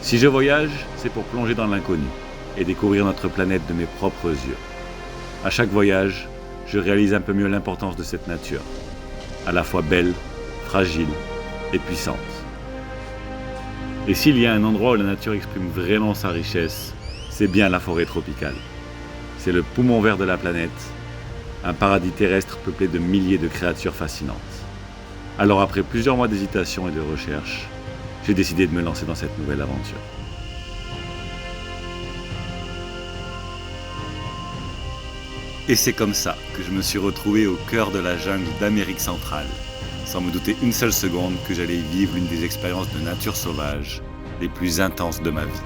Si je voyage, c'est pour plonger dans l'inconnu et découvrir notre planète de mes propres yeux. À chaque voyage, je réalise un peu mieux l'importance de cette nature, à la fois belle, fragile et puissante. Et s'il y a un endroit où la nature exprime vraiment sa richesse, c'est bien la forêt tropicale. C'est le poumon vert de la planète, un paradis terrestre peuplé de milliers de créatures fascinantes. Alors après plusieurs mois d'hésitation et de recherche, j'ai décidé de me lancer dans cette nouvelle aventure. Et c'est comme ça que je me suis retrouvé au cœur de la jungle d'Amérique centrale, sans me douter une seule seconde que j'allais y vivre l'une des expériences de nature sauvage les plus intenses de ma vie.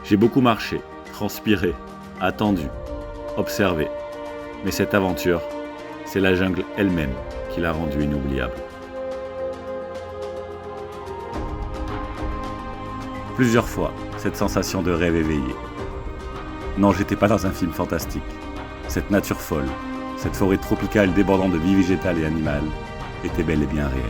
J'ai beaucoup marché, transpiré, attendu, observé. Mais cette aventure, c'est la jungle elle-même qui l'a rendue inoubliable. Plusieurs fois, cette sensation de rêve éveillée. Non, j'étais pas dans un film fantastique. Cette nature folle, cette forêt tropicale débordant de vie végétale et animale, était bel et bien réelle.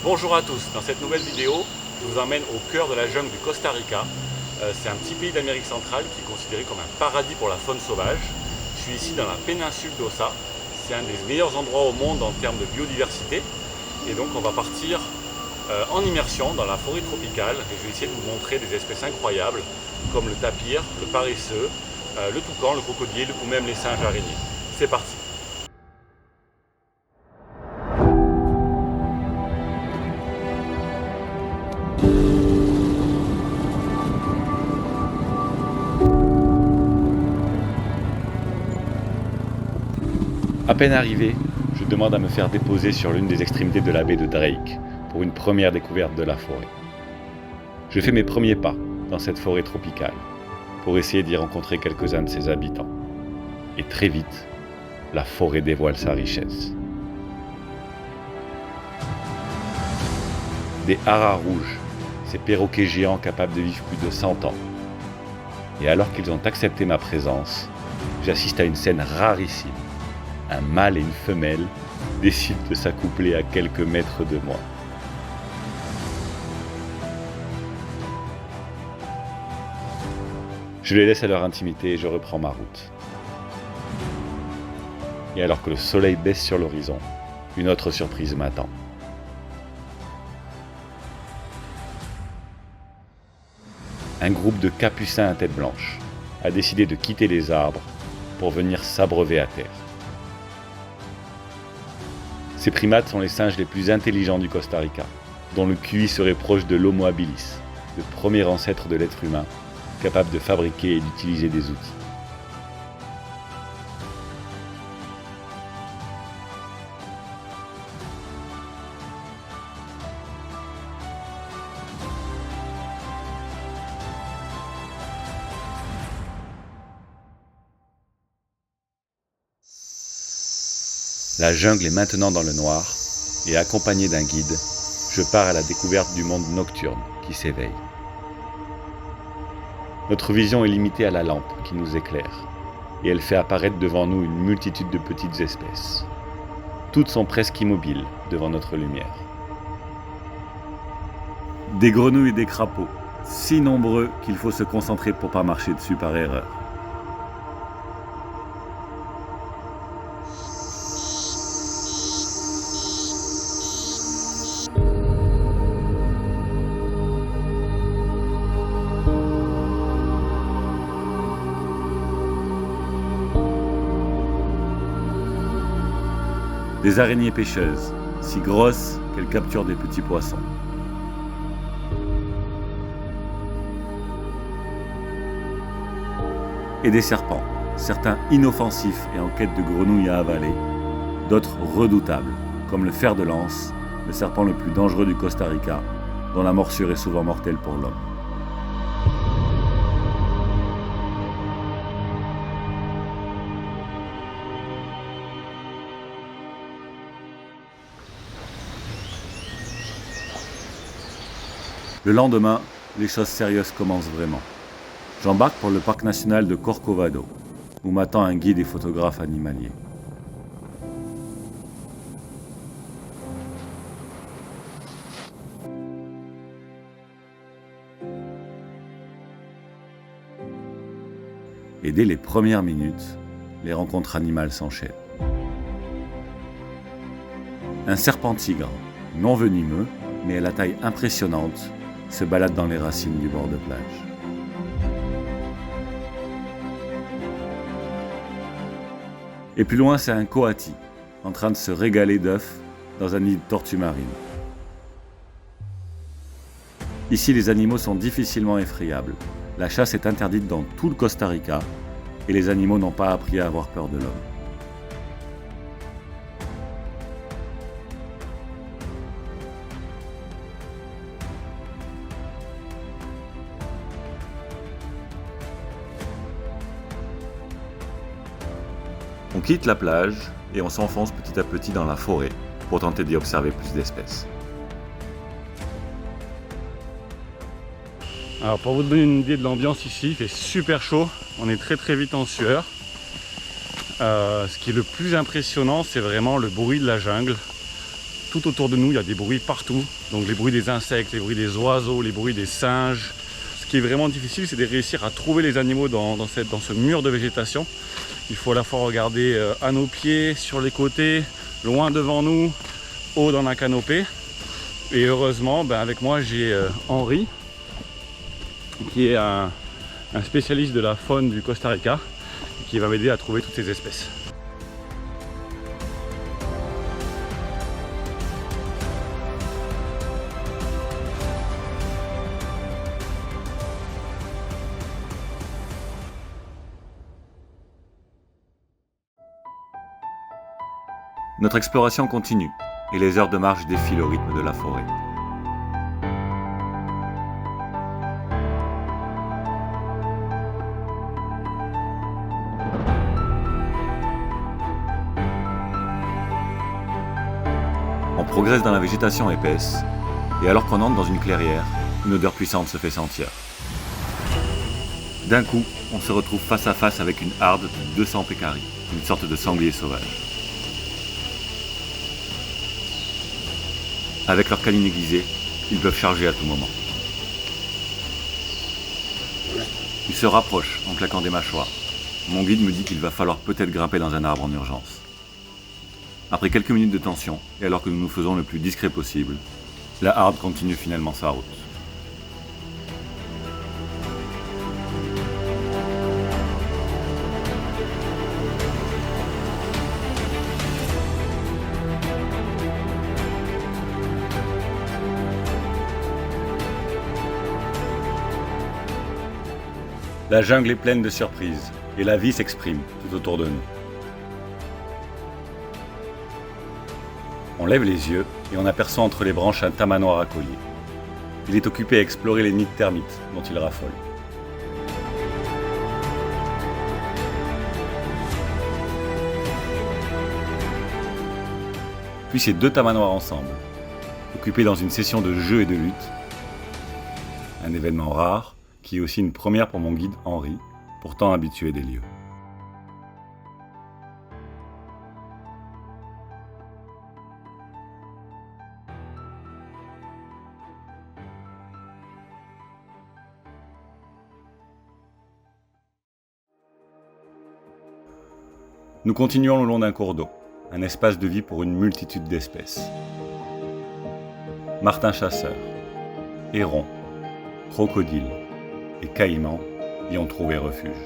Bonjour à tous, dans cette nouvelle vidéo, je vous emmène au cœur de la jungle du Costa Rica. C'est un petit pays d'Amérique centrale qui est considéré comme un paradis pour la faune sauvage. Je suis ici dans la péninsule d'Osa. C'est un des meilleurs endroits au monde en termes de biodiversité. Et donc on va partir en immersion dans la forêt tropicale. Et je vais essayer de vous montrer des espèces incroyables comme le tapir, le paresseux, le toucan, le crocodile ou même les singes araignées. C'est parti! À peine arrivé, je demande à me faire déposer sur l'une des extrémités de la baie de Drake pour une première découverte de la forêt. Je fais mes premiers pas dans cette forêt tropicale pour essayer d'y rencontrer quelques-uns de ses habitants. Et très vite, la forêt dévoile sa richesse. Des haras rouges, ces perroquets géants capables de vivre plus de 100 ans. Et alors qu'ils ont accepté ma présence, j'assiste à une scène rarissime. Un mâle et une femelle décident de s'accoupler à quelques mètres de moi. Je les laisse à leur intimité et je reprends ma route. Et alors que le soleil baisse sur l'horizon, une autre surprise m'attend. Un groupe de capucins à tête blanche a décidé de quitter les arbres pour venir s'abreuver à terre. Ces primates sont les singes les plus intelligents du Costa Rica, dont le QI serait proche de l'Homo habilis, le premier ancêtre de l'être humain, capable de fabriquer et d'utiliser des outils. La jungle est maintenant dans le noir, et accompagné d'un guide, je pars à la découverte du monde nocturne qui s'éveille. Notre vision est limitée à la lampe qui nous éclaire, et elle fait apparaître devant nous une multitude de petites espèces. Toutes sont presque immobiles devant notre lumière. Des grenouilles et des crapauds, si nombreux qu'il faut se concentrer pour ne pas marcher dessus par erreur. Des araignées pêcheuses, si grosses qu'elles capturent des petits poissons. Et des serpents, certains inoffensifs et en quête de grenouilles à avaler, d'autres redoutables, comme le fer de lance, le serpent le plus dangereux du Costa Rica, dont la morsure est souvent mortelle pour l'homme. Le lendemain, les choses sérieuses commencent vraiment. J'embarque pour le parc national de Corcovado, où m'attend un guide et photographe animalier. Et dès les premières minutes, les rencontres animales s'enchaînent. Un serpent-tigre, non venimeux, mais à la taille impressionnante, se balade dans les racines du bord de plage. Et plus loin, c'est un coati, en train de se régaler d'œufs dans un nid de tortue marine. Ici, les animaux sont difficilement effrayables. La chasse est interdite dans tout le Costa Rica et les animaux n'ont pas appris à avoir peur de l'homme. On quitte la plage et on s'enfonce petit à petit dans la forêt pour tenter d'y observer plus d'espèces. Alors pour vous donner une idée de l'ambiance ici, il fait super chaud, on est très vite en sueur. Ce qui est le plus impressionnant, c'est vraiment le bruit de la jungle. Tout autour de nous, il y a des bruits partout. Donc les bruits des insectes, les bruits des oiseaux, les bruits des singes. Ce qui est vraiment difficile, c'est de réussir à trouver les animaux dans ce mur de végétation. Il faut à la fois regarder à nos pieds, sur les côtés, loin devant nous, haut dans la canopée. Et heureusement, avec moi, j'ai Henri, qui est un spécialiste de la faune du Costa Rica, qui va m'aider à trouver toutes ces espèces. Notre exploration continue et les heures de marche défilent au rythme de la forêt. On progresse dans la végétation épaisse et alors qu'on entre dans une clairière, une odeur puissante se fait sentir. D'un coup, on se retrouve face à face avec une harde de 200 pécaris, une sorte de sanglier sauvage. Avec leurs canines aiguisées, ils peuvent charger à tout moment. Ils se rapprochent en claquant des mâchoires. Mon guide me dit qu'il va falloir peut-être grimper dans un arbre en urgence. Après quelques minutes de tension, et alors que nous nous faisons le plus discret possible, la harde continue finalement sa route. La jungle est pleine de surprises, et la vie s'exprime tout autour de nous. On lève les yeux et on aperçoit entre les branches un tamanoir à collier. Il est occupé à explorer les nids de termites dont il raffole. Puis ces deux tamanoirs ensemble, occupés dans une session de jeu et de lutte, un événement rare, qui est aussi une première pour mon guide Henri, pourtant habitué des lieux. Nous continuons le long d'un cours d'eau, un espace de vie pour une multitude d'espèces. Martins chasseurs, hérons, crocodiles et caïmans y ont trouvé refuge.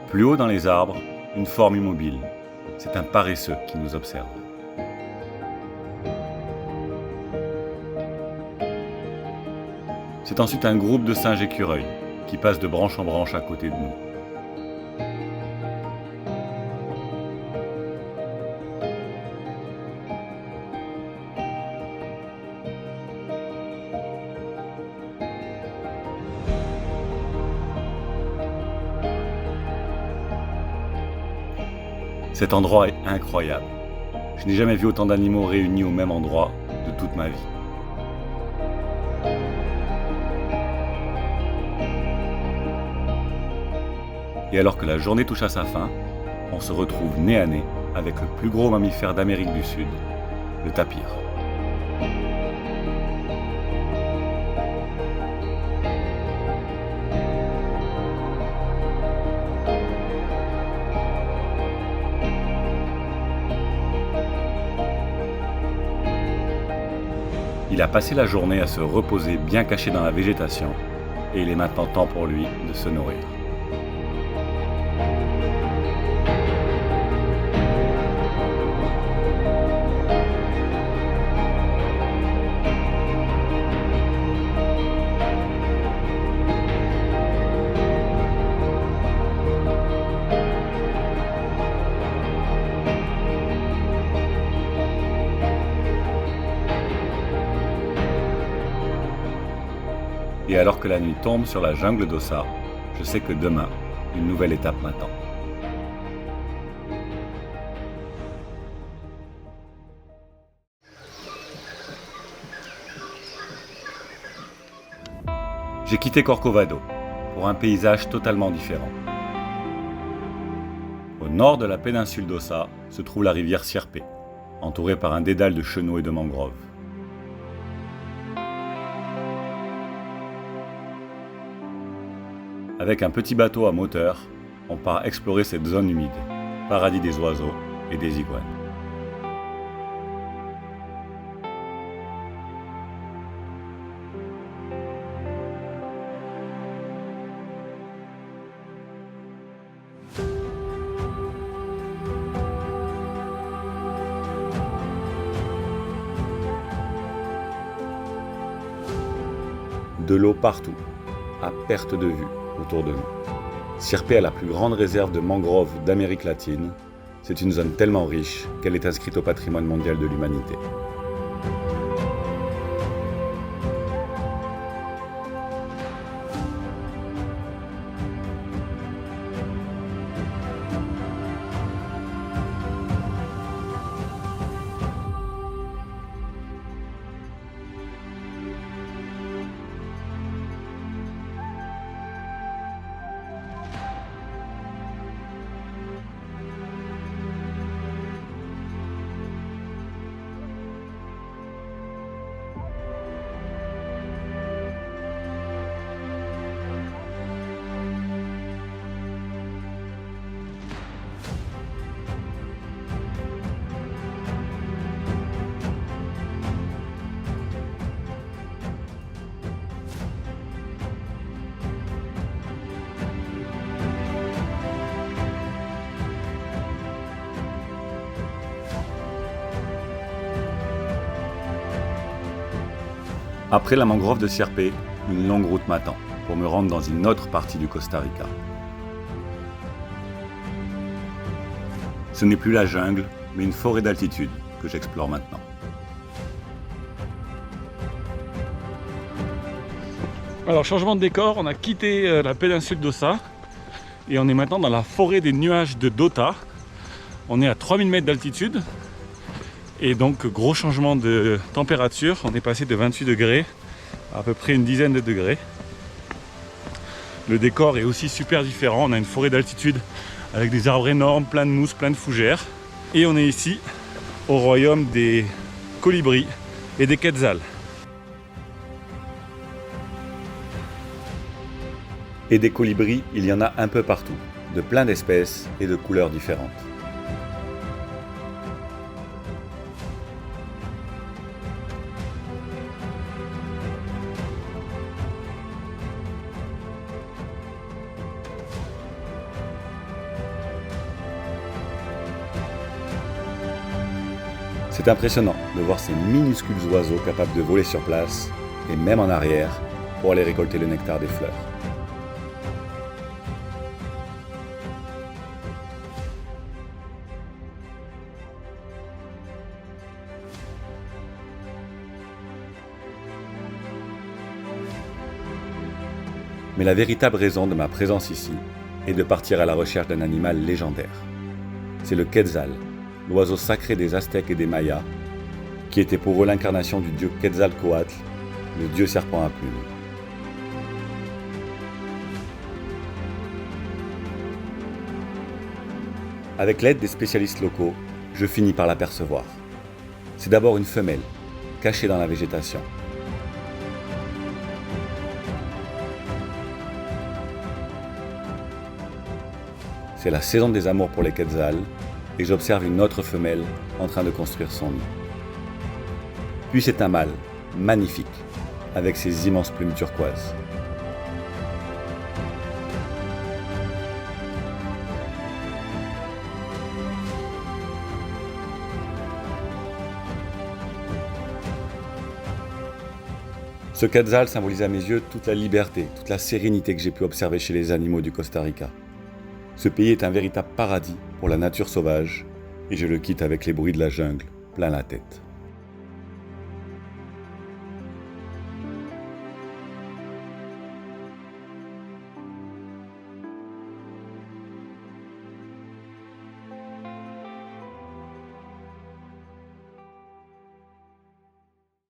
Plus haut dans les arbres, une forme immobile. C'est un paresseux qui nous observe. C'est ensuite un groupe de singes écureuils qui passent de branche en branche à côté de nous. Cet endroit est incroyable. Je n'ai jamais vu autant d'animaux réunis au même endroit de toute ma vie. Et alors que la journée touche à sa fin, on se retrouve nez à nez avec le plus gros mammifère d'Amérique du Sud, le tapir. Il a passé la journée à se reposer bien caché dans la végétation et il est maintenant temps pour lui de se nourrir. Et alors que la nuit tombe sur la jungle d'Ossa, je sais que demain, une nouvelle étape m'attend. J'ai quitté Corcovado pour un paysage totalement différent. Au nord de la péninsule d'Ossa se trouve la rivière Sierpe, entourée par un dédale de chenaux et de mangroves. Avec un petit bateau à moteur, on part explorer cette zone humide, paradis des oiseaux et des iguanes. De l'eau partout, à perte de vue autour de nous. Sierpe a la plus grande réserve de mangroves d'Amérique latine. C'est une zone tellement riche qu'elle est inscrite au patrimoine mondial de l'humanité. Après la mangrove de Sierpe, une longue route m'attend pour me rendre dans une autre partie du Costa Rica. Ce n'est plus la jungle, mais une forêt d'altitude que j'explore maintenant. Alors, changement de décor, on a quitté la péninsule d'Ossa et on est maintenant dans la forêt des nuages de Dota. On est à 3000 mètres d'altitude et donc gros changement de température. On est passé de 28 degrés à peu près une dizaine de degrés. Le décor est aussi super différent. On a une forêt d'altitude avec des arbres énormes, plein de mousse, plein de fougères. Et on est ici au royaume des colibris et des quetzals. Et des colibris, il y en a un peu partout, de plein d'espèces et de couleurs différentes. C'est impressionnant de voir ces minuscules oiseaux capables de voler sur place et même en arrière pour aller récolter le nectar des fleurs. Mais la véritable raison de ma présence ici est de partir à la recherche d'un animal légendaire. C'est le quetzal, l'oiseau sacré des Aztèques et des Mayas, qui était pour eux l'incarnation du dieu Quetzalcoatl, le dieu serpent à plumes. Avec l'aide des spécialistes locaux, je finis par l'apercevoir. C'est d'abord une femelle, cachée dans la végétation. C'est la saison des amours pour les quetzals et j'observe une autre femelle en train de construire son nid. Puis c'est un mâle, magnifique, avec ses immenses plumes turquoises. Ce quetzal symbolise à mes yeux toute la liberté, toute la sérénité que j'ai pu observer chez les animaux du Costa Rica. Ce pays est un véritable paradis pour la nature sauvage et je le quitte avec les bruits de la jungle plein la tête.